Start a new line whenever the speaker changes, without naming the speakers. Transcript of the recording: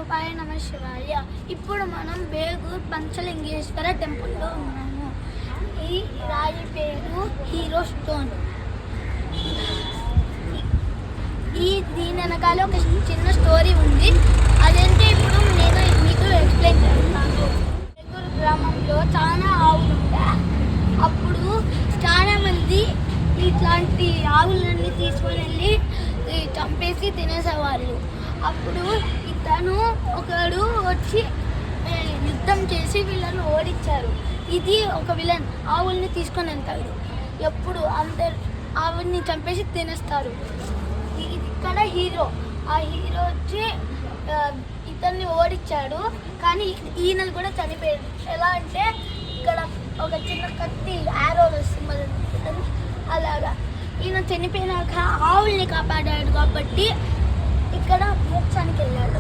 శివాయ నమ శివాయ. ఇప్పుడు మనం బేగూర్ పంచలింగేశ్వర టెంపుల్లో ఉన్నాము. ఈ రాయి పేరు హీరో స్టోన్. దీని వెనకాల ఒక చిన్న స్టోరీ ఉంది. అదంటే ఇప్పుడు నేను మీకు ఎక్స్ప్లెయిన్ చేస్తాను. బేగూర్ గ్రామంలో చాలా ఆవులు ఉంటాయి. అప్పుడు చాలా మంది ఇట్లాంటి ఆవులన్నీ తీసుకొని వెళ్ళి చంపేసి తినేసేవాళ్ళు. అప్పుడు ఒకడు వచ్చి యుద్ధం చేసి వీళ్ళని ఓడించారు. ఇది ఒక విలన్ ఆవుల్ని తీసుకొని వెళ్తాడు. ఎప్పుడు అందరు ఆవుల్ని చంపేసి తినేస్తారు. ఇక్కడ హీరో, ఆ హీరో వచ్చి ఇతన్ని ఓడించాడు. కానీ ఈయనలు కూడా చనిపోయాడు. ఎలా అంటే ఇక్కడ ఒక చిన్న కత్తి యారో వస్తుంది అలాగా. ఈయన చనిపోయినాక ఆవుల్ని కాపాడాడు కాబట్టి ఇక్కడ మోక్షానికి వెళ్ళాడు.